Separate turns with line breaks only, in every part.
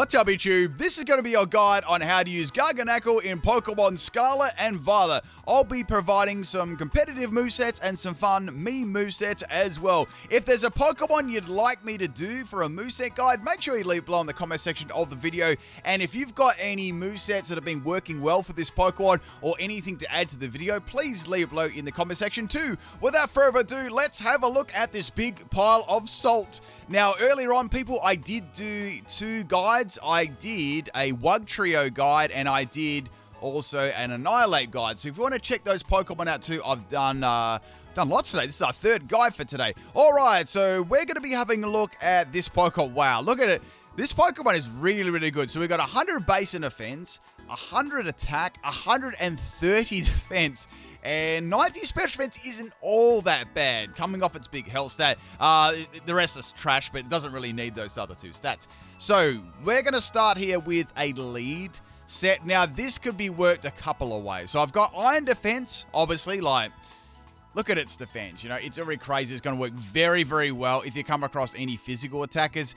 What's up, YouTube? This is going to be your guide on how to use Garganacl in Pokemon Scarlet and Violet. I'll be providing some competitive movesets and some fun meme movesets as well. If there's a Pokemon you'd like me to do for a moveset guide, make sure you leave below in the comment section of the video. And if you've got any movesets that have been working well for this Pokemon or anything to add to the video, please leave below in the comment section too. Without further ado, let's have a look at this big pile of salt. Now, earlier on, people, I did do two guides. I did a Wugtrio guide and I did also an Annihilate guide. So if you want to check those Pokemon out too, I've done lots today. This is our third guide for today. All right, so we're going to be having a look at this Pokemon. Wow, look at it. This Pokemon is really, really good. So we've got 100 base and defense, 100 attack, 130 defense, and 90 special defense isn't all that bad, coming off its big health stat. The rest is trash, but it doesn't really need those other two stats. So we're going to start here with a lead set. Now, this could be worked a couple of ways. So I've got Iron Defense, obviously, like, look at its defense. You know, it's already crazy. It's going to work very, very well if you come across any physical attackers.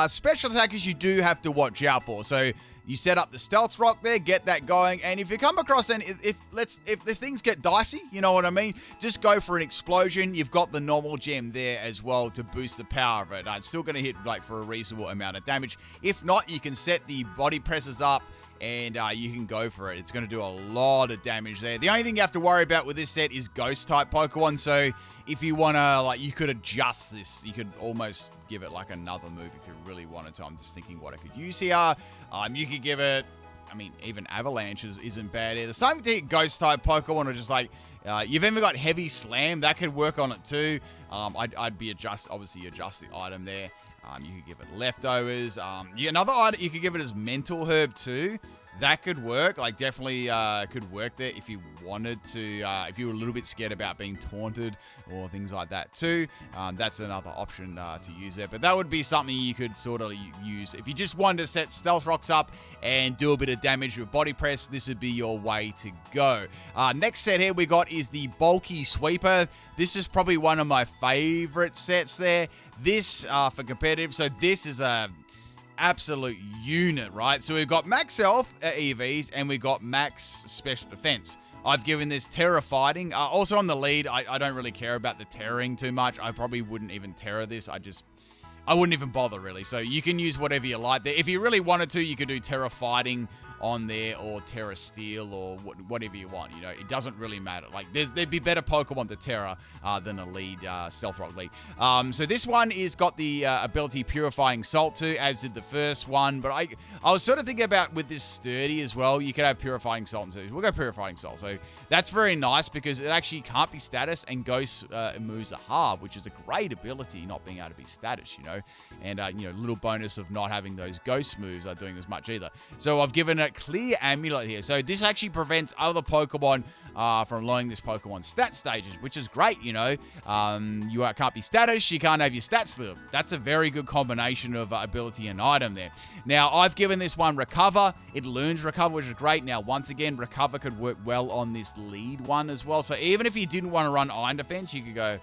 Special attackers you do have to watch out for. So you set up the Stealth Rock there, get that going. And if you come across any, if the things get dicey, you know what I mean? Just go for an Explosion. You've got the normal gem there as well to boost the power of it. It's still going to hit like for a reasonable amount of damage. If not, you can set the body presses up and you can go for it. It's going to do a lot of damage there. The only thing you have to worry about with this set is Ghost-type Pokemon. So if you want to, like, you could adjust this. You could almost give it, like, another move if you really wanted to. I'm just thinking what I could use here. You could give it, I mean, even Avalanche isn't bad either. Same thing, Ghost-type Pokemon are just like, you've even got Heavy Slam. That could work on it too. I'd be obviously adjust the item there. You could give it Leftovers. Another item, you could give it as Mental Herb too. That could work. Like, definitely could work there if you wanted to. If you were a little bit scared about being taunted or things like that too. That's another option to use there. But that would be something you could sort of use. If you just wanted to set Stealth Rocks up and do a bit of damage with Body Press, this would be your way to go. Next set here we got is the Bulky Sweeper. This is probably one of my favorite sets there. This, for competitive, so this is a absolute unit, right? So we've got max health EVs and we've got max special defense. I've given this Terra Fighting. Also on the lead, I don't really care about the terroring too much. I probably wouldn't even terror this. I wouldn't even bother, really. So you can use whatever you like there. If you really wanted to, you could do Terra Fighting on there or Terra Steel or whatever you want. You know, it doesn't really matter. Like, there'd be better Pokemon to Terra than a lead, Stealth Rock lead. So this one is got the ability Purifying Salt too, as did the first one. But I was sort of thinking about with this Sturdy as well, you could have Purifying Salt. So we'll go Purifying Salt. So that's very nice because it actually can't be status and Ghost moves are hard, which is a great ability, not being able to be status, you know. And, you know, little bonus of not having those Ghost moves are doing as much either. So I've given it Clear Amulet here. So this actually prevents other Pokemon from lowering this Pokemon's stat stages, which is great, you know. You can't be status, you can't have your stats slip. That's a very good combination of ability and item there. Now, I've given this one Recover. It learns Recover, which is great. Now, once again, Recover could work well on this lead one as well. So even if you didn't want to run Iron Defense, you could go,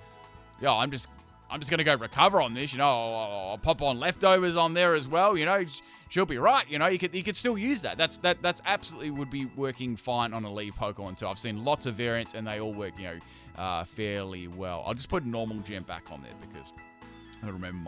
yo, I'm just going to go Recover on this, you know. I'll pop on Leftovers on there as well, you know. She'll be right, you know. You could still use that. That's absolutely would be working fine on a lead Pokemon too. I've seen lots of variants and they all work, you know, fairly well. I'll just put normal gem back on there because I remember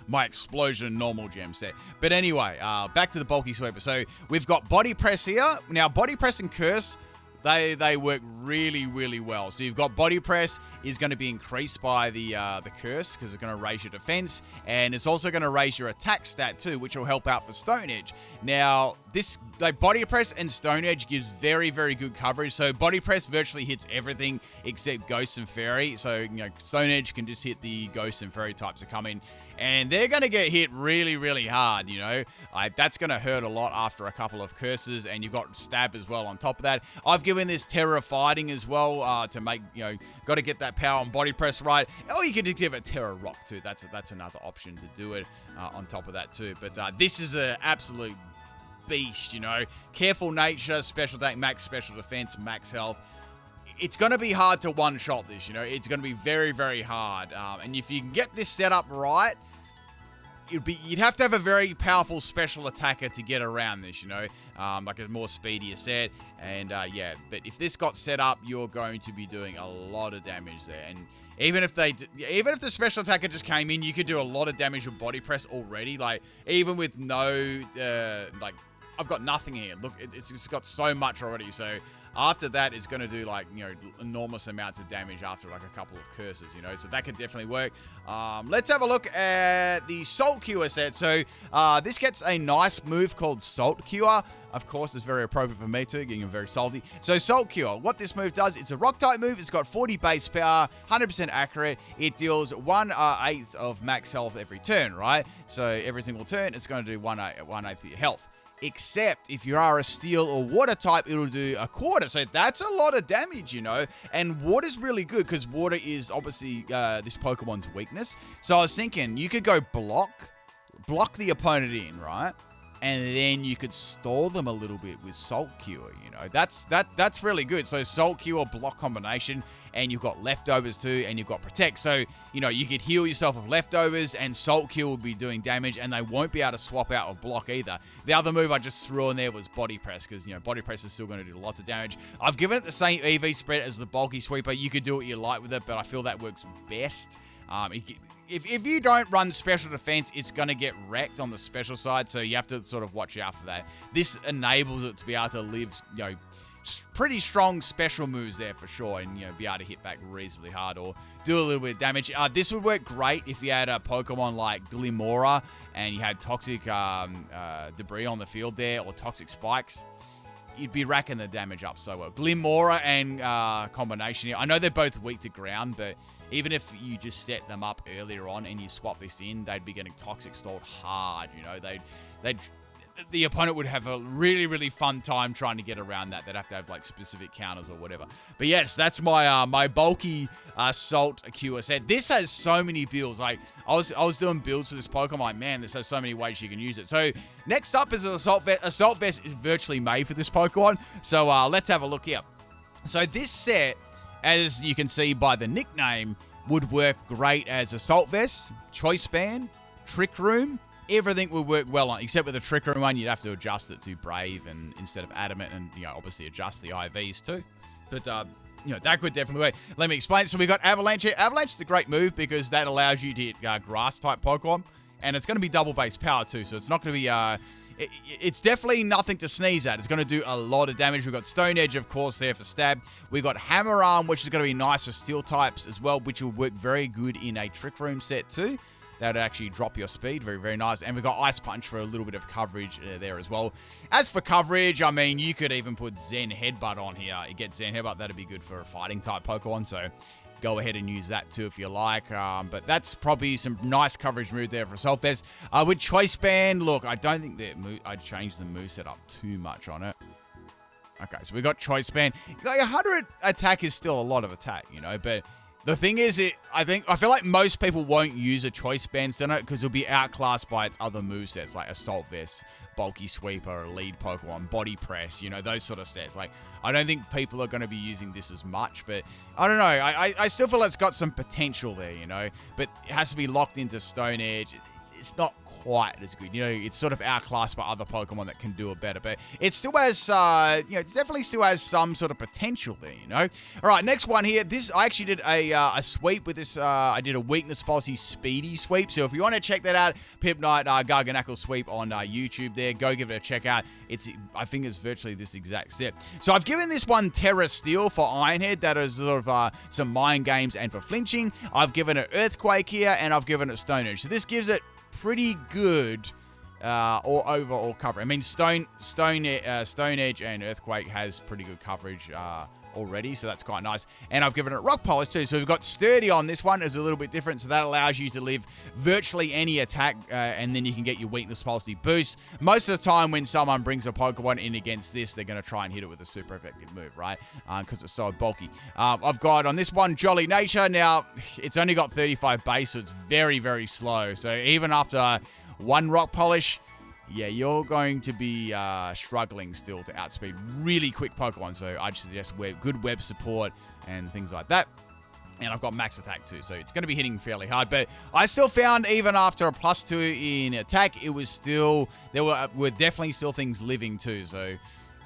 my Explosion normal gem set. But anyway, back to the Bulky Sweeper. So we've got Body Press here. Now, Body Press and Curse, they work really, really well. So you've got Body Press is going to be increased by the Curse because it's going to raise your defense, and it's also going to raise your attack stat too, which will help out for Stone Edge. Now, this, like, Body Press and Stone Edge gives very, very good coverage. So Body Press virtually hits everything except Ghost and Fairy. So, you know, Stone Edge can just hit the Ghost and Fairy types that come in, and they're going to get hit really, really hard, you know. That's going to hurt a lot after a couple of curses, and you've got Stab as well on top of that. I've given this Terra Fighting as well to make, you know, got to get that power on Body Press right. Or you can just give it Terra Rock too. That's another option to do it on top of that too. But this is an absolute beast, you know. Careful Nature, Special Attack, Max Special Defense, Max Health. It's going to be hard to one-shot this, you know. It's going to be very, very hard. And if you can get this set up right, you'd have to have a very powerful special attacker to get around this, you know, like a more speedier set. And yeah, but if this got set up, you're going to be doing a lot of damage there. And even if the special attacker just came in, you could do a lot of damage with body press already. Like even with no like, I've got nothing here. Look, it's just got so much already. So after that, it's going to do like, you know, enormous amounts of damage after like a couple of curses, you know. So that could definitely work. Let's have a look at the Salt Cure set. So this gets a nice move called Salt Cure. Of course, it's very appropriate for me too, getting very salty. So Salt Cure, what this move does, it's a rock type move. It's got 40 base power, 100% accurate. It deals 1/8 of max health every turn, right? So every single turn, it's going to do 1/8 of your health. Except if you are a steel or water type, it'll do 1/4. So that's a lot of damage, you know. And water's really good because water is obviously this Pokemon's weakness. So I was thinking you could go block the opponent in, right? And then you could stall them a little bit with Salt Cure, you know. That's really good. So Salt Cure block combination, and you've got leftovers too, and you've got protect. So, you know, you could heal yourself with leftovers, and Salt Cure will be doing damage, and they won't be able to swap out of block either. The other move I just threw in there was body press, because, you know, body press is still going to do lots of damage. I've given it the same EV spread as the bulky sweeper. You could do what you like with it, but I feel that works best. If you don't run special defense, it's going to get wrecked on the special side, so you have to sort of watch out for that. This enables it to be able to live, you know, pretty strong special moves there for sure, and, you know, be able to hit back reasonably hard or do a little bit of damage. This would work great if you had a Pokemon like Glimmora and you had toxic debris on the field there, or toxic spikes. You'd be racking the damage up so well. Glimmora and combination here. I know they're both weak to ground, but even if you just set them up earlier on and you swap this in, they'd be getting toxic stalled hard. You know, the opponent would have a really, really fun time trying to get around that. They'd have to have like specific counters or whatever. But yes, that's my my bulky Salt Cure set. This has so many builds. Like I was doing builds for this Pokemon. Like, man, this has so many ways you can use it. So next up is an Assault Vest. Assault Vest is virtually made for this Pokemon. So let's have a look here. So this set, as you can see by the nickname, would work great as Assault Vest, Choice Band, Trick Room. Everything would work well on, except with the Trick Room one, you'd have to adjust it to Brave and instead of Adamant, and, you know, obviously adjust the IVs too. But, you know, that could definitely work. Let me explain. So we got Avalanche here. Avalanche is a great move because that allows you to hit Grass-type Pokemon, and it's going to be double base power too, so it's not going to be... It's definitely nothing to sneeze at. It's going to do a lot of damage. We've got Stone Edge, of course, there for stab. We've got Hammer Arm, which is going to be nice for steel types as well, which will work very good in a Trick Room set too. That would actually drop your speed. Very, very nice. And we've got Ice Punch for a little bit of coverage there as well. As for coverage, I mean, you could even put Zen Headbutt on here. You get Zen Headbutt. That'd be good for a fighting type Pokemon. So go ahead and use that too if you like. But that's probably some nice coverage move there for Assault Vest. With Choice Band, look, I don't think that I'd change the moveset up too much on it. Okay, so we got Choice Band. Like 100 attack is still a lot of attack, you know, but the thing is, I feel like most people won't use a Choice Band center because it'll be outclassed by its other movesets like Assault Vest, Bulky Sweeper, Lead Pokemon, Body Press, you know, those sort of sets. Like, I don't think people are going to be using this as much, but I don't know. I still feel it's got some potential there, you know, but it has to be locked into Stone Edge. It's not quite as good. You know, it's sort of outclassed by other Pokemon that can do it better, but it still has, you know, it definitely still has some sort of potential there, you know. All right, next one here. This, I actually did a sweep with this. I did a weakness policy speedy sweep. So if you want to check that out, PIMPNITE Garganacl sweep on YouTube there. Go give it a check out. I think it's virtually this exact set. So I've given this one Terra Steel for Ironhead. That is sort of some mind games and for flinching. I've given it Earthquake here, and I've given it Stone Edge. So this gives it pretty good or overall cover. I mean, Stone Edge and Earthquake has pretty good coverage already, so that's quite nice. And I've given it Rock Polish too. So we've got Sturdy on this one, is a little bit different. So that allows you to live virtually any attack, and then you can get your weakness policy boost. Most of the time when someone brings a Pokemon in against this, they're going to try and hit it with a super effective move, right? Because it's so bulky. I've got on this one Jolly Nature. Now, it's only got 35 base, so it's very, very slow. So even after one Rock Polish, yeah, you're going to be struggling still to outspeed really quick Pokemon. So I'd suggest good web support and things like that. And I've got max attack too, so it's going to be hitting fairly hard. But I still found even after a +2 in attack, it was still, there were definitely still things living too. So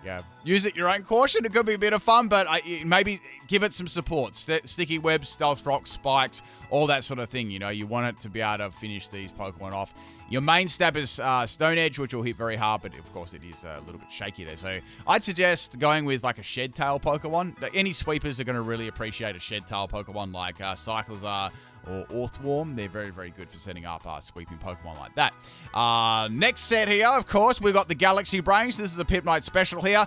yeah, use it your own caution. It could be a bit of fun, but maybe give it some support. Sticky webs, stealth rocks, spikes, all that sort of thing. You know, you want it to be able to finish these Pokemon off. Your main stab is Stone Edge, which will hit very hard, but of course it is a little bit shaky there. So I'd suggest going with like a Shed Tail Pokemon. Any sweepers are going to really appreciate a Shed Tail Pokemon like Cyclizar or Orthworm. They're very, very good for setting up sweeping Pokemon like that. Next set here, of course, we've got the Galaxy Brains. This is a PIMPNITE special here.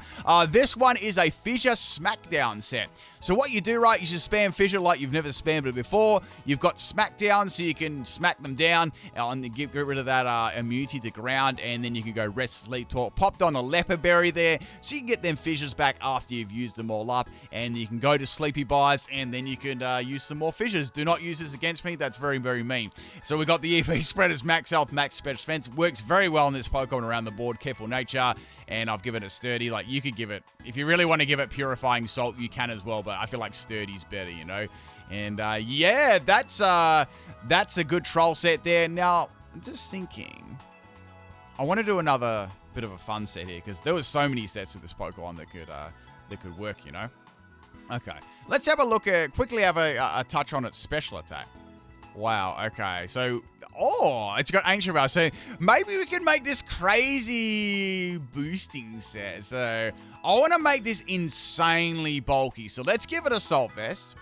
This one is a Fissure Smackdown set. So what you do, right, is you spam Fissure like you've never spammed it before. You've got Smackdown, so you can smack them down and get rid of that immunity to ground, and then you can go Rest, Sleep, Talk. Popped on a Leopard Berry there, so you can get them Fissures back after you've used them all up, and you can go to Sleepy Buys, and then you can use some more Fissures. Do not use this against me. That's very, very mean. So we got the EV Spreaders, Max Health, Max Special Defense. Works very well on this Pokemon around the board. Careful Nature, and I've given it Sturdy. Like, you could give it, if you really want to give it Purifying Salt, you can as well, but I feel like Sturdy's better, you know? And yeah, that's a good troll set there. Now, I'm just thinking, I want to do another bit of a fun set here, because there was so many sets with this Pokemon that could work, you know? Okay, let's have a look at, quickly have a touch on its special attack. Wow, okay, so, it's got Ancient Power, so maybe we can make this crazy boosting set. So, I want to make this insanely bulky, so let's give it Assault Vest.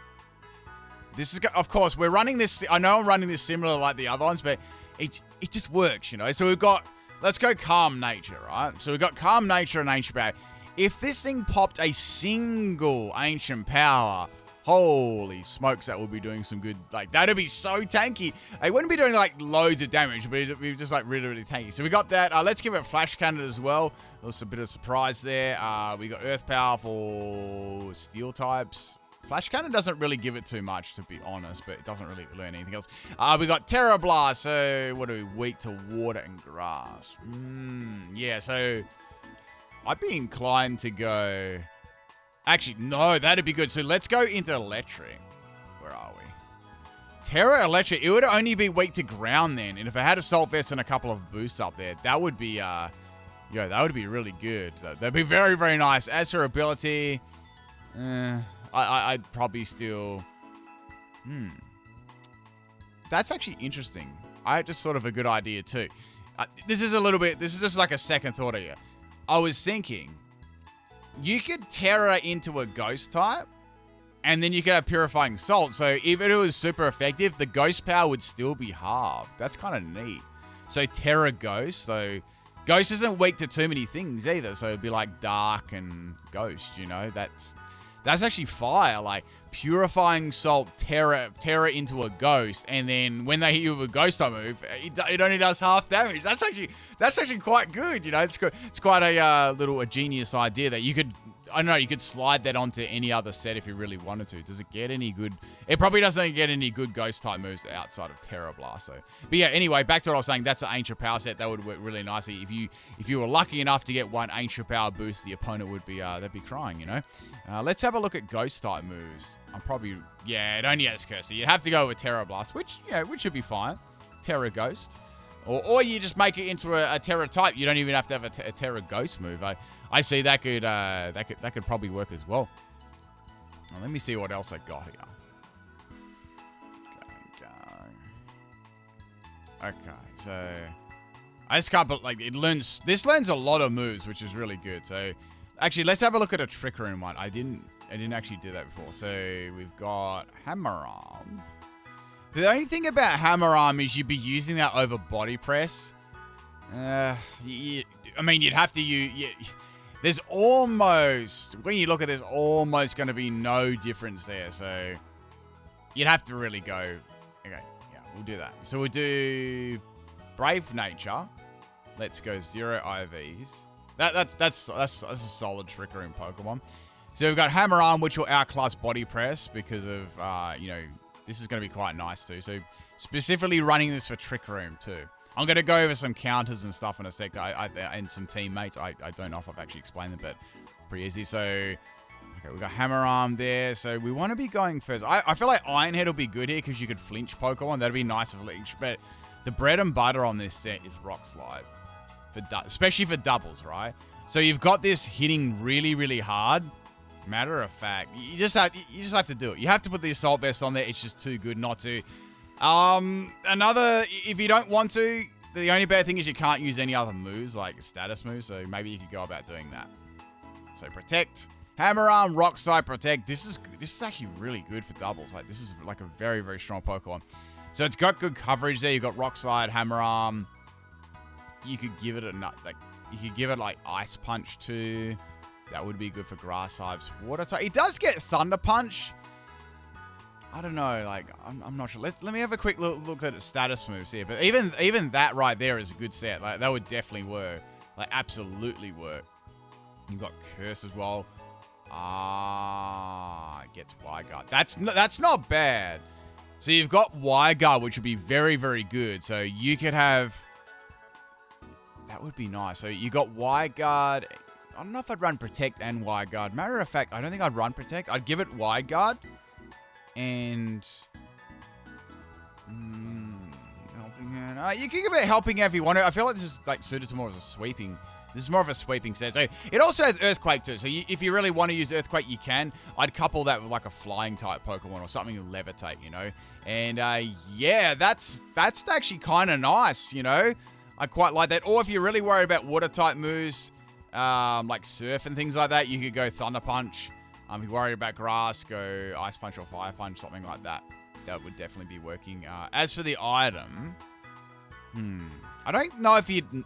This is, of course, we're running this, I know I'm running this similar like the other ones, but it just works, you know? So we've got, let's go Calm Nature, right? So we've got Calm Nature and Ancient Power. If this thing popped a single Ancient Power, holy smokes, that would be doing some good. Like, that'd be so tanky. It wouldn't be doing, like, loads of damage, but it'd be just, like, really, really tanky. So we got that. Let's give it Flash Cannon as well. There's a bit of surprise there. We got Earth Power for Steel types. Flash Cannon doesn't really give it too much, to be honest, but it doesn't really learn anything else. We got Terra Blast. So, what are we? Weak to water and grass. Yeah, so I'd be inclined to go... Actually, no, that'd be good. So let's go into Electric. Where are we? Terra Electric. It would only be weak to ground then. And if I had Assault Vest and a couple of boosts up there, that would be, that would be really good. That'd be very, very nice. As for ability, I'd probably still... That's actually interesting. I just sort of a good idea too. This is just like a second thought here. I was thinking... You could Terra into a Ghost type, and then you could have Purifying Salt. So if it was super effective, the Ghost power would still be halved. That's kind of neat. So Terra Ghost. So Ghost isn't weak to too many things either. So it'd be like Dark and Ghost, you know. That's actually fire. Like Purifying Salt, Terra into a Ghost, and then when they hit you with a Ghost type move, it only does half damage. That's actually quite good, you know. It's quite a genius idea that you could, I don't know, you could slide that onto any other set if you really wanted to. Does it get any good? It probably doesn't get any good Ghost type moves outside of Terra Blast. So, but yeah, anyway, back to what I was saying. That's an Ancient Power set. That would work really nicely. If you were lucky enough to get one Ancient Power boost, the opponent would be they'd be crying, you know. Let's have a look at Ghost type moves. It only has Cursor. You'd have to go with Terra Blast, which should be fine. Terra Ghost. Or you just make it into a Terra type. You don't even have to have a Terra Ghost move. I see that could probably work as well. Now, let me see what else I got here. Okay, so I just can't, like, this learns a lot of moves, which is really good. So actually, let's have a look at a Trick Room one. I didn't actually do that before. So we've got Hammer Arm. The only thing about Hammer Arm is you'd be using that over Body Press. You'd have to use... There's almost... When you look at this, almost going to be no difference there. So you'd have to really go... Okay, yeah, we'll do that. So we'll do Brave Nature. Let's go 0 IVs. That's a solid Trick Room Pokemon. So we've got Hammer Arm, which will outclass Body Press because of, this is going to be quite nice too. So specifically running this for Trick Room too. I'm going to go over some counters and stuff in a sec, and some teammates. I don't know if I've actually explained them, but pretty easy. So, Okay, we got Hammer Arm there, so we want to be going first. I feel like Iron Head will be good here because you could flinch Pokemon. That'd be nice with Leech, but the bread and butter on this set is Rock Slide, especially for doubles, right? So you've got this hitting really, really hard. Matter of fact, you just have to do it. You have to put the Assault Vest on there. It's just too good not to. If you don't want to, the only bad thing is you can't use any other moves, like status moves, so maybe you could go about doing that. So Protect, Hammer Arm, Rock Slide, Protect. This is actually really good for doubles. Like, this is like a very, very strong Pokemon. So it's got good coverage there. You've got Rock Slide, Hammer Arm. You could give it like Ice Punch too. That would be good for grass types. Water type. It does get Thunder Punch. I don't know. Like, I'm not sure. Let me have a quick look at the status moves here. But even that right there is a good set. Like, that would definitely work. Like, absolutely work. You've got Curse as well. It gets Wide Guard. That's not bad. So you've got Wide Guard, which would be very, very good. So you could have... That would be nice. So you got Wide Guard. I don't know if I'd run Protect and Wide Guard. Matter of fact, I don't think I'd run Protect. I'd give it Wide Guard. And... Helping Hand. You can give it Helping Hand if you want to. I feel like this is like suited to more of a sweeping... This is more of a sweeping set. So it also has Earthquake too. So if you really want to use Earthquake, you can. I'd couple that with like a flying type Pokemon or something to levitate, you know. And yeah, that's actually kind of nice, you know. I quite like that. Or if you're really worried about water type moves, like Surf and things like that, you could go Thunder Punch. If you're worried about grass, go Ice Punch or Fire Punch, something like that. That would definitely be working. As for the item, I don't know if you'd...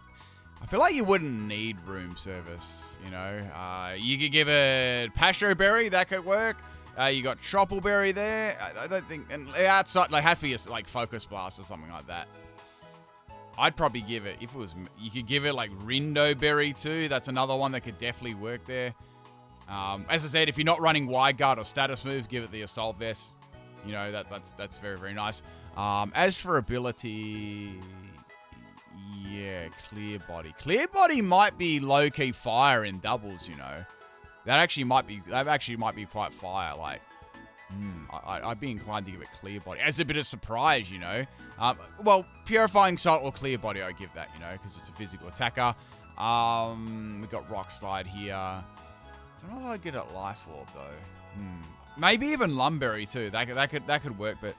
I feel like you wouldn't need room service, you know. You could give it Pasho Berry, that could work. You got Tropical Berry there. I don't think, and outside, like, has to be a, like, Focus Blast or something like that. I'd probably give it, if it was, you could give it like Rindo Berry too. That's another one that could definitely work there. As I said, if you're not running Wide Guard or status move, give it the Assault Vest. You know, that's very, very nice. As for ability... Yeah, Clear Body. Clear Body might be low-key fire in doubles, you know. That actually might be quite fire. Like, I'd be inclined to give it Clear Body as a bit of surprise, you know. Well, Purifying Salt or Clear Body, I'd give that, you know, because it's a physical attacker. We've got Rock Slide here. I don't know if I'd get it Life Orb though. Maybe even Lumberry too. That could work, but.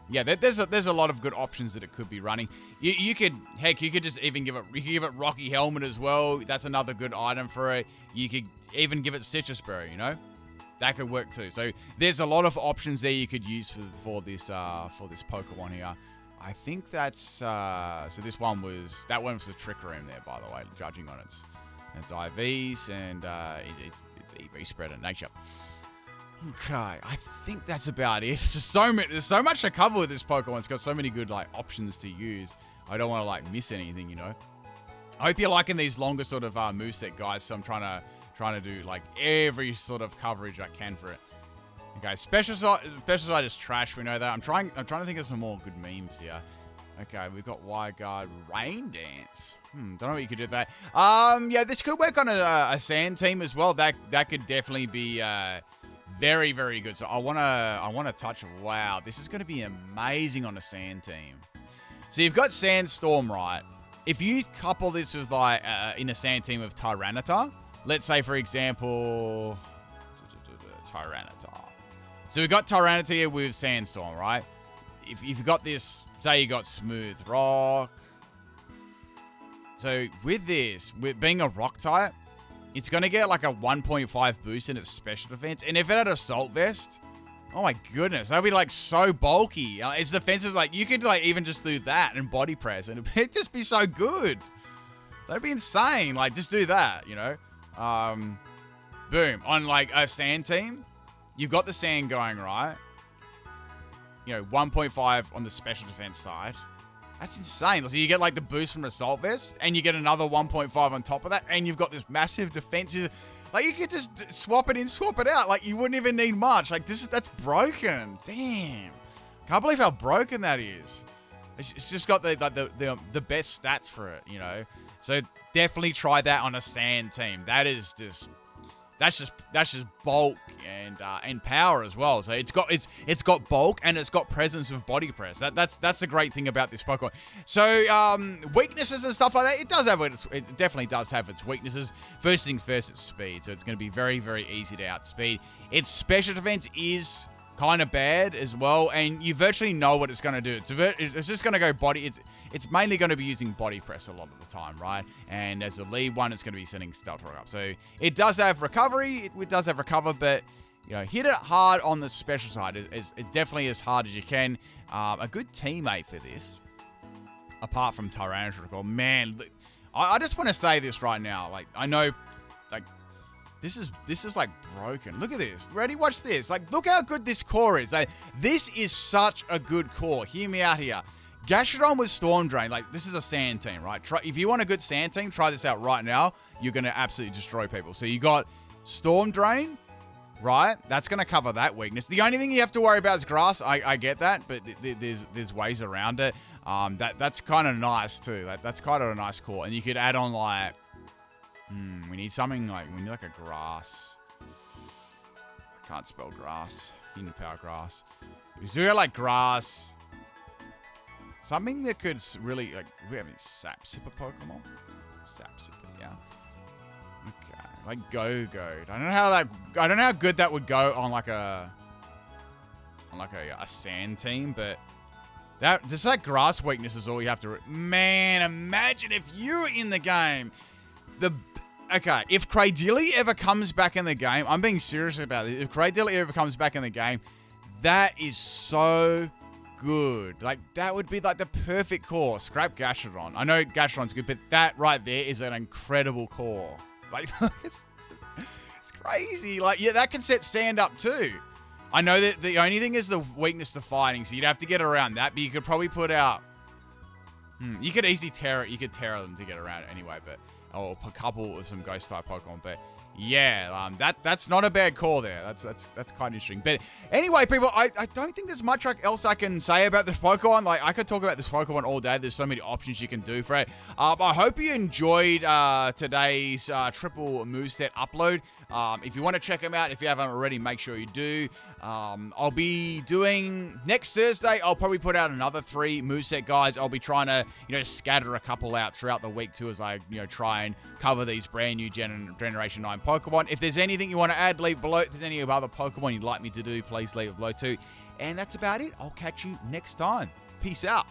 Yeah, there's a lot of good options that it could be running. You could just even give it Rocky Helmet as well. That's another good item for it. You could even give it Citrus Berry, you know? That could work too. So there's a lot of options there you could use for this Pokemon here. I think that's so this one was the Trick Room there, by the way, judging on its IVs and it's EV spread in nature. Okay, I think that's about it. There's so much to cover with this Pokemon. It's got so many good like options to use. I don't want to like miss anything, you know. I hope you're liking these longer sort of moveset guys. So I'm trying to do like every sort of coverage I can for it. Okay, special side is trash. We know that. I'm trying to think of some more good memes here. Okay, we've got Wide Guard, Rain Dance. Don't know what you could do with that. Yeah, this could work on a sand team as well. That could definitely be very, very good. So I wanna touch. Wow, this is gonna be amazing on a sand team. So you've got Sandstorm, right? If you couple this with like in a sand team of Tyranitar, let's say for example, Tyranitar. So we've got Tyranitar here with Sandstorm, right? If you've got this, say you got Smooth Rock. So with this, with being a rock type, it's going to get like a 1.5 boost in its special defense. And if it had Assault Vest, oh my goodness, that'd be like so bulky. Its defense is like, you could like even just do that and body press and it'd just be so good. That'd be insane. Like just do that, you know? Boom. On like a sand team, you've got the sand going, right? You know, 1.5 on the special defense side. That's insane. So you get like the boost from Assault Vest and you get another 1.5 on top of that. And you've got this massive defensive. Like you could just swap it in, swap it out. Like you wouldn't even need much. Like that's broken. Damn. Can't believe how broken that is. It's just got the best stats for it, you know. So definitely try that on a sand team. That is just that's just bulk and power as well. So it's got bulk and it's got presence with body press. That's the great thing about this Pokemon. So weaknesses and stuff like that, it definitely does have its weaknesses. First thing first, it's speed. So it's going to be very, very easy to outspeed. Its special defense is kind of bad as well, and you virtually know what it's going to do. It's just going to go body. It's mainly going to be using body press a lot of the time, right? And as the lead one, it's going to be sending Stealth Rock up. So it does have recovery. It does have recover, but hit it hard on the special side. It definitely as hard as you can. A good teammate for this, apart from Tyranitar, man. I just want to say this right now. Like, I know, like, this is like broken. Look at this. Ready? Watch this. Like, look how good this core is. Like, this is such a good core. Hear me out here. Gastrodon with Storm Drain. Like, this is a sand team, right? If you want a good sand team, try this out right now. You're going to absolutely destroy people. So you got Storm Drain, right? That's going to cover that weakness. The only thing you have to worry about is grass. I get that, but there's ways around it. That's kind of nice too. That's kind of a nice core. And you could add on like, we need something like, we need like a grass. I can't spell grass. Hidden power grass. We do like grass. Something that could really, like, we have any Sap Sipper Pokemon? Sap Sipper, yeah. Okay, like Go-Go. I don't know how good that would go on like a sand team, but just that grass weakness is all you have to. Man, imagine if you're in the game. Okay, if Cradily ever comes back in the game, I'm being serious about it. If Cradily ever comes back in the game, that is so good. Like, that would be like the perfect core. Scrap Gastrodon. I know Gastrodon's good, but that right there is an incredible core. Like, it's crazy. Like, yeah, that can set stand up too. I know that the only thing is the weakness to fighting, so you'd have to get around that, but you could probably put out... you could easily tear it. You could tear them to get around it anyway, but... Or a couple with some Ghost-type Pokemon, but... Yeah, that's not a bad call there. That's quite interesting. But anyway, people, I don't think there's much else I can say about this Pokemon. Like, I could talk about this Pokemon all day. There's so many options you can do for it. I hope you enjoyed today's triple moveset upload. If you want to check them out, if you haven't already, make sure you do. I'll be doing next Thursday. I'll probably put out another 3 moveset guides. I'll be trying to scatter a couple out throughout the week too, as I try and cover these brand new Generation 9 Pokemon. If there's anything you want to add, leave below. If there's any other Pokemon you'd like me to do, please leave it below too. And that's about it. I'll catch you next time. Peace out.